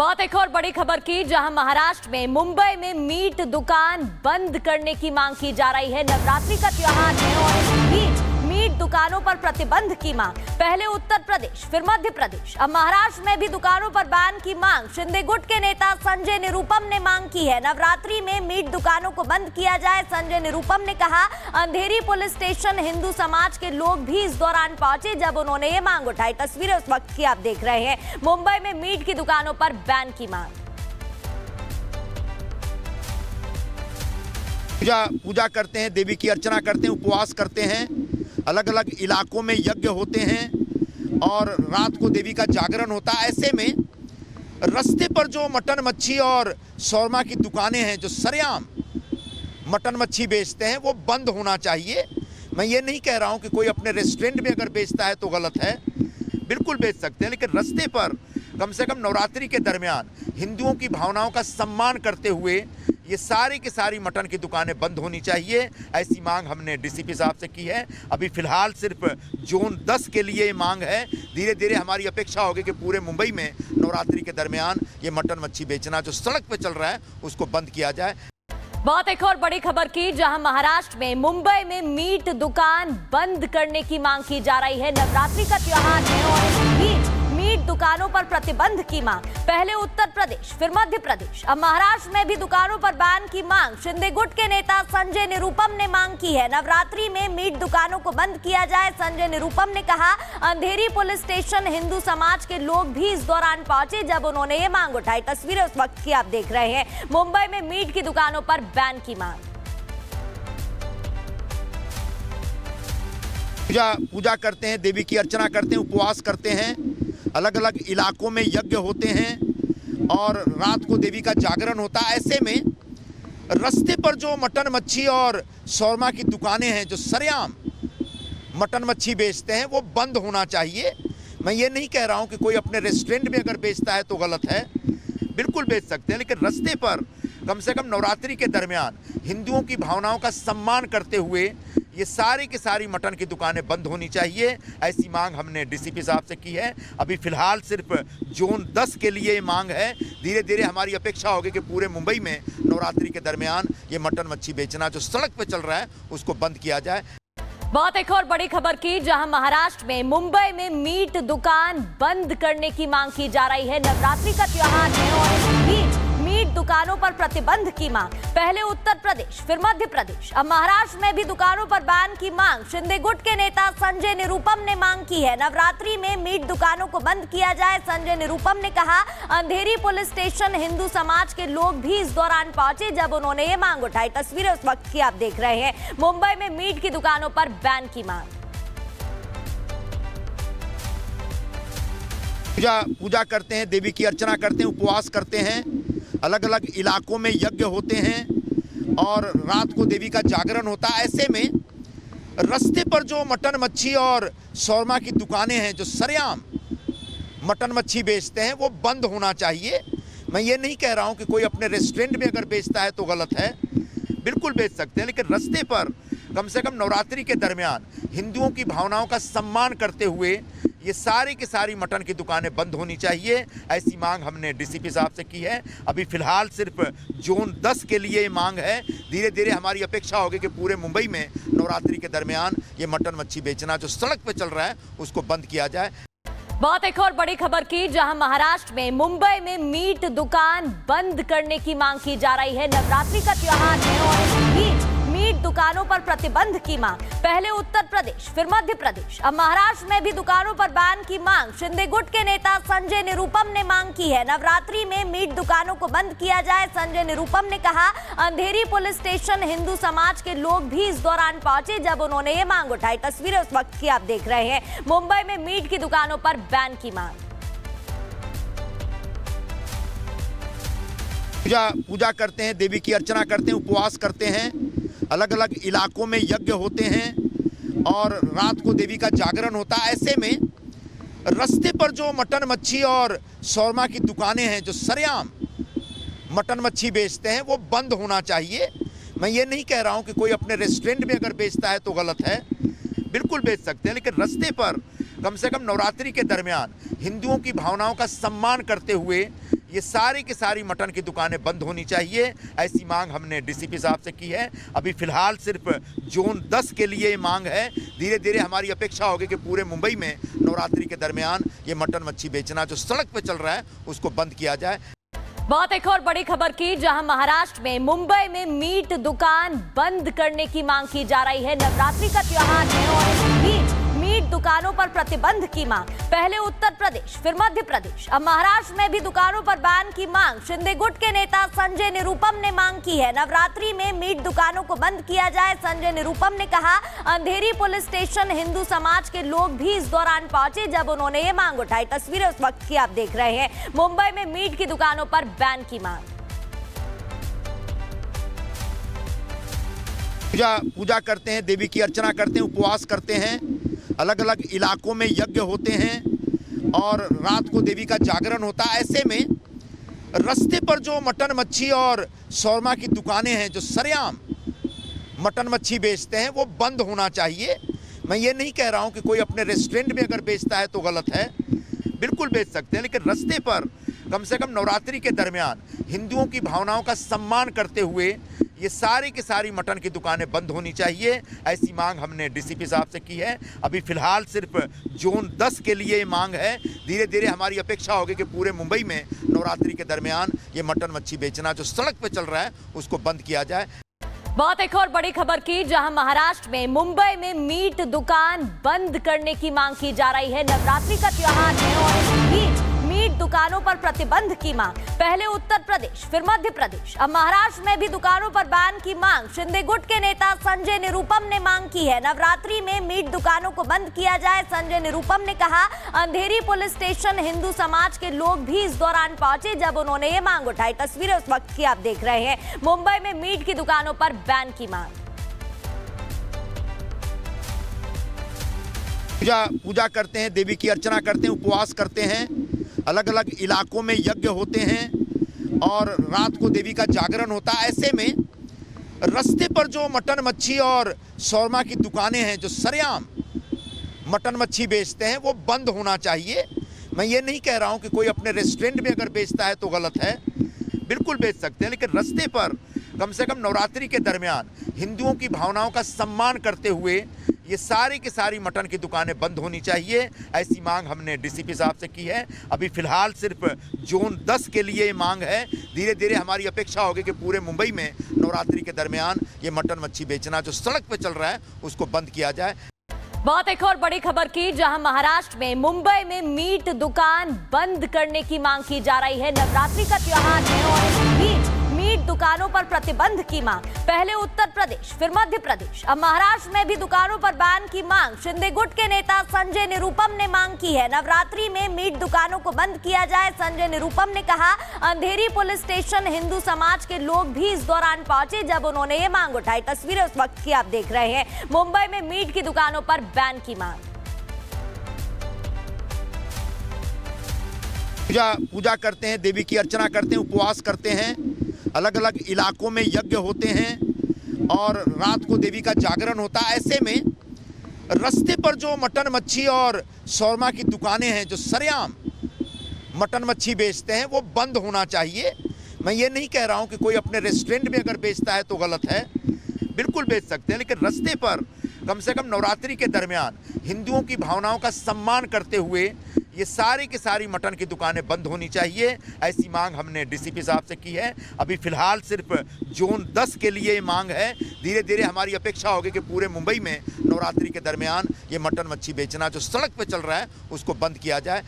बहुत एक और बड़ी खबर की, जहां महाराष्ट्र में मुंबई में मीट दुकान बंद करने की मांग की जा रही है। नवरात्रि का त्योहार है और इस बीच मीट दुकानों पर प्रतिबंध की मांग। पहले उत्तर प्रदेश, फिर मध्य प्रदेश, अब महाराष्ट्र में भी दुकानों पर बैन की मांग। शिंदे गुट के नेता संजय निरुपम ने मांग की है, नवरात्रि में मीट दुकानों को बंद किया जाए। संजय निरुपम ने कहा, अंधेरी पुलिस स्टेशन हिंदू समाज के लोग भी इस दौरान पहुंचे जब उन्होंने ये मांग उठाई। तस्वीरें उस वक्त की आप देख रहे हैं। मुंबई में मीट की दुकानों पर बैन की मांग। पूजा करते हैं, देवी की अर्चना करते हैं, उपवास करते हैं, अलग अलग इलाकों में यज्ञ होते हैं और रात को देवी का जागरण होता है। ऐसे में रास्ते पर जो मटन मच्छी और शौरमा की दुकानें हैं, जो सरेआम मटन मच्छी बेचते हैं, वो बंद होना चाहिए। मैं ये नहीं कह रहा हूँ कि कोई अपने रेस्टोरेंट में अगर बेचता है तो गलत है, बिल्कुल बेच सकते हैं, लेकिन रास्ते पर कम से कम नवरात्रि के दरमियान हिंदुओं की भावनाओं का सम्मान करते हुए ये सारी की सारी मटन की दुकानें बंद होनी चाहिए। ऐसी मांग हमने डीसीपी साहब से की है। अभी फिलहाल सिर्फ जोन 10 के लिए ये मांग है। धीरे धीरे हमारी अपेक्षा होगी कि पूरे मुंबई में नवरात्रि के दरमियान ये मटन मच्छी बेचना जो सड़क पे चल रहा है उसको बंद किया जाए। बहुत एक और बड़ी खबर की, जहां महाराष्ट्र में मुंबई में मीट दुकान बंद करने की मांग की जा रही है। नवरात्रि का त्योहार है और इस बीच मीट दुकानों पर प्रतिबंध की मांग। पहले उत्तर प्रदेश, फिर मध्य प्रदेश, अब महाराष्ट्र में भी दुकानों पर बैन की मांग। शिंदे गुट के नेता संजय निरुपम ने मांग की है, नवरात्रि में मीट दुकानों को बंद किया जाए। संजय निरुपम ने कहा, अंधेरी पुलिस स्टेशन हिंदू समाज के लोग भी इस दौरान पहुंचे जब उन्होंने ये मांग उठाई। तस्वीरें उस वक्त की आप देख रहे हैं। मुंबई में मीट की दुकानों पर बैन की मांग। पूजा करते हैं, देवी की अर्चना करते हैं, उपवास करते हैं, अलग अलग इलाकों में यज्ञ होते हैं और रात को देवी का जागरण होता है। ऐसे में रास्ते पर जो मटन मच्छी और शौरमा की दुकानें हैं, जो सरेआम मटन मच्छी बेचते हैं, वो बंद होना चाहिए। मैं ये नहीं कह रहा हूँ कि कोई अपने रेस्टोरेंट में अगर बेचता है तो गलत है, बिल्कुल बेच सकते हैं, लेकिन रास्ते पर कम से कम नवरात्रि के दरमियान हिंदुओं की भावनाओं का सम्मान करते हुए ये सारी की सारी मटन की दुकानें बंद होनी चाहिए। ऐसी मांग हमने डीसीपी साहब से की है। अभी फिलहाल सिर्फ जोन 10 के लिए ये मांग है। धीरे धीरे हमारी अपेक्षा होगी कि पूरे मुंबई में नवरात्रि के दरमियान ये मटन मच्छी बेचना जो सड़क पे चल रहा है उसको बंद किया जाए। बहुत एक और बड़ी खबर की, जहां महाराष्ट्र में मुंबई में मीट दुकान बंद करने की मांग की जा रही है। नवरात्रि का त्योहार है और इस बीच मीट दुकानों पर प्रतिबंध की मांग। पहले उत्तर प्रदेश, फिर मध्य प्रदेश, अब महाराष्ट्र में भी दुकानों पर बैन की मांग। शिंदे गुट के नेता संजय निरुपम ने मांग की है, नवरात्रि में मीट दुकानों को बंद किया जाए। संजय निरुपम ने कहा, अंधेरी पुलिस स्टेशन हिंदू समाज के लोग भी इस दौरान पहुंचे जब उन्होंने ये मांग उठाई। तस्वीरें उस वक्त की आप देख रहे हैं। मुंबई में मीट की दुकानों पर बैन की मांग। पूजा करते हैं, देवी की अर्चना करते हैं, उपवास करते हैं, अलग अलग इलाकों में यज्ञ होते हैं और रात को देवी का जागरण होता है। ऐसे में रास्ते पर जो मटन मच्छी और शौरमा की दुकानें हैं, जो सरेआम मटन मच्छी बेचते हैं, वो बंद होना चाहिए। मैं ये नहीं कह रहा हूँ कि कोई अपने रेस्टोरेंट में अगर बेचता है तो गलत है, बिल्कुल बेच सकते हैं, लेकिन रास्ते पर कम से कम नवरात्रि के दरमियान हिंदुओं की भावनाओं का सम्मान करते हुए ये सारी की सारी मटन की दुकानें बंद होनी चाहिए। ऐसी मांग हमने डीसीपी साहब से की है। अभी फिलहाल सिर्फ जोन 10 के लिए ये मांग है। धीरे धीरे हमारी अपेक्षा होगी कि पूरे मुंबई में नवरात्रि के दरमियान ये मटन मच्छी बेचना जो सड़क पे चल रहा है उसको बंद किया जाए। बहुत एक और बड़ी खबर की, जहां महाराष्ट्र में मुंबई में मीट दुकान बंद करने की मांग की जा रही है। नवरात्रि का त्योहार है और इस बीच मीट दुकानों पर प्रतिबंध की मांग। पहले उत्तर प्रदेश, फिर मध्य प्रदेश, अब महाराष्ट्र में भी दुकानों पर बैन की मांग। शिंदे गुट के नेता संजय निरुपम ने मांग की है, नवरात्रि में मीट दुकानों को बंद किया जाए। संजय निरुपम ने कहा, अंधेरी पुलिस स्टेशन हिंदू समाज के लोग भी इस दौरान पहुंचे जब उन्होंने ये मांग उठाई। तस्वीरें उस वक्त की आप देख रहे हैं। मुंबई में मीट की दुकानों पर बैन की मांग। पूजा करते हैं, देवी की अर्चना करते हैं, उपवास करते हैं, अलग अलग इलाकों में यज्ञ होते हैं और रात को देवी का जागरण होता है। ऐसे में रास्ते पर जो मटन मच्छी और शौरमा की दुकानें हैं, जो सरेआम मटन मच्छी बेचते हैं, वो बंद होना चाहिए। मैं ये नहीं कह रहा हूँ कि कोई अपने रेस्टोरेंट में अगर बेचता है तो गलत है, बिल्कुल बेच सकते हैं, लेकिन रास्ते पर कम से कम नवरात्रि के दरमियान हिंदुओं की भावनाओं का सम्मान करते हुए ये सारी की सारी मटन की दुकानें बंद होनी चाहिए, ऐसी मांग हमने डीसीपी साहब से की है। अभी फिलहाल सिर्फ जोन 10 के लिए ये मांग है। धीरे धीरे हमारी अपेक्षा होगी कि पूरे मुंबई में नवरात्रि के दरमियान ये मटन मच्छी बेचना जो सड़क पे चल रहा है उसको बंद किया जाए। बहुत एक और बड़ी खबर की, जहां महाराष्ट्र में मुंबई में मीट दुकान बंद करने की मांग की जा रही है। नवरात्रि का त्योहार है और इस बीच मीट दुकानों पर प्रतिबंध की मांग। पहले उत्तर प्रदेश, फिर मध्य प्रदेश, अब महाराष्ट्र में भी दुकानों पर बैन की मांग। शिंदे गुट के नेता संजय निरुपम ने मांग की है नवरात्रि में मीट दुकानों को बंद किया जाए। संजय निरुपम ने कहा, अंधेरी पुलिस स्टेशन हिंदू समाज के लोग भी इस दौरान पहुंचे जब उन्होंने ये मांग उठाई। तस्वीरें उस वक्त की आप देख रहे हैं। मुंबई में मीट की दुकानों पर बैन की मांग। पूजा करते हैं, देवी की अर्चना करते हैं, उपवास करते हैं, अलग अलग इलाकों में यज्ञ होते हैं और रात को देवी का जागरण होता है। ऐसे में रास्ते पर जो मटन मच्छी और शौरमा की दुकानें हैं जो सरेआम मटन मच्छी बेचते हैं वो बंद होना चाहिए। मैं ये नहीं कह रहा हूँ कि कोई अपने रेस्टोरेंट में अगर बेचता है तो गलत है, बिल्कुल बेच सकते हैं, लेकिन रास्ते पर कम से कम नवरात्रि के दरमियान हिंदुओं की भावनाओं का सम्मान करते हुए ये सारी की सारी मटन की दुकानें बंद होनी चाहिए, ऐसी मांग हमने डीसीपी साहब से की है। अभी फिलहाल सिर्फ जोन 10 के लिए ये मांग है। धीरे धीरे हमारी अपेक्षा होगी कि पूरे मुंबई में नवरात्रि के दरमियान ये मटन मच्छी बेचना जो सड़क पे चल रहा है उसको बंद किया जाए। बहुत एक और बड़ी खबर की, जहां महाराष्ट्र में मुंबई में मीट दुकान बंद करने की मांग की जा रही है। नवरात्रि का त्योहार है और इस बीच मीट दुकानों पर प्रतिबंध की मांग। पहले उत्तर प्रदेश, फिर मध्य प्रदेश, अब महाराष्ट्र में भी दुकानों पर बैन की मांग। शिंदे गुट के नेता संजय निरुपम ने मांग की है नवरात्रि में मीट दुकानों को बंद किया जाए। संजय निरुपम ने कहा, अंधेरी पुलिस स्टेशन हिंदू समाज के लोग भी इस दौरान पहुंचे जब उन्होंने ये मांग उठाई। तस्वीरें उस वक्त की आप देख रहे हैं। मुंबई में मीट की दुकानों पर बैन की मांग। पूजा करते हैं, देवी की अर्चना करते हैं, उपवास करते हैं, अलग अलग इलाकों में यज्ञ होते हैं और रात को देवी का जागरण होता है। ऐसे में रास्ते पर जो मटन मच्छी और शौरमा की दुकानें हैं जो सरेआम मटन मच्छी बेचते हैं वो बंद होना चाहिए। मैं ये नहीं कह रहा हूँ कि कोई अपने रेस्टोरेंट में अगर बेचता है तो गलत है, बिल्कुल बेच सकते हैं, लेकिन रास्ते पर कम से कम नवरात्रि के दरमियान हिंदुओं की भावनाओं का सम्मान करते हुए ये सारी की सारी मटन की दुकानें बंद होनी चाहिए, ऐसी मांग हमने डीसीपी साहब से की है। अभी फिलहाल सिर्फ जोन 10 के लिए ये मांग है। धीरे धीरे हमारी अपेक्षा होगी कि पूरे मुंबई में नवरात्रि के दरमियान ये मटन मच्छी बेचना जो सड़क पे चल रहा है उसको बंद किया जाए। बहुत एक और बड़ी खबर की, जहां महाराष्ट्र में मुंबई में मीट दुकान बंद करने की मांग की जा रही है। नवरात्रि का त्योहार है और इस बीच मीट दुकानों पर प्रतिबंध की मांग। पहले उत्तर प्रदेश, फिर मध्य प्रदेश, अब महाराष्ट्र में भी दुकानों पर बैन की मांग। शिंदे गुट के नेता संजय निरुपम ने मांग की है नवरात्रि में मीट दुकानों को बंद किया जाए। संजय निरुपम ने कहा, अंधेरी पुलिस स्टेशन हिंदू समाज के लोग भी इस दौरान पहुंचे जब उन्होंने ये मांग उठाई। तस्वीरें उस वक्त की आप देख रहे हैं। मुंबई में मीट की दुकानों पर बैन की मांग। पूजा करते हैं, देवी की अर्चना करते हैं, उपवास करते हैं, अलग अलग इलाकों में यज्ञ होते हैं और रात को देवी का जागरण होता है। ऐसे में रास्ते पर जो मटन मच्छी और शौरमा की दुकानें हैं जो सरेआम मटन मच्छी बेचते हैं वो बंद होना चाहिए। मैं ये नहीं कह रहा हूँ कि कोई अपने रेस्टोरेंट में अगर बेचता है तो गलत है, बिल्कुल बेच सकते हैं, लेकिन रास्ते पर कम से कम नवरात्रि के दरमियान हिंदुओं की भावनाओं का सम्मान करते हुए ये सारी की सारी मटन की दुकानें बंद होनी चाहिए, ऐसी मांग हमने डीसीपी साहब से की है। अभी फिलहाल सिर्फ जोन 10 के लिए ये मांग है। धीरे धीरे हमारी अपेक्षा होगी कि पूरे मुंबई में नवरात्रि के दरमियान ये मटन मच्छी बेचना जो सड़क पे चल रहा है उसको बंद किया जाए।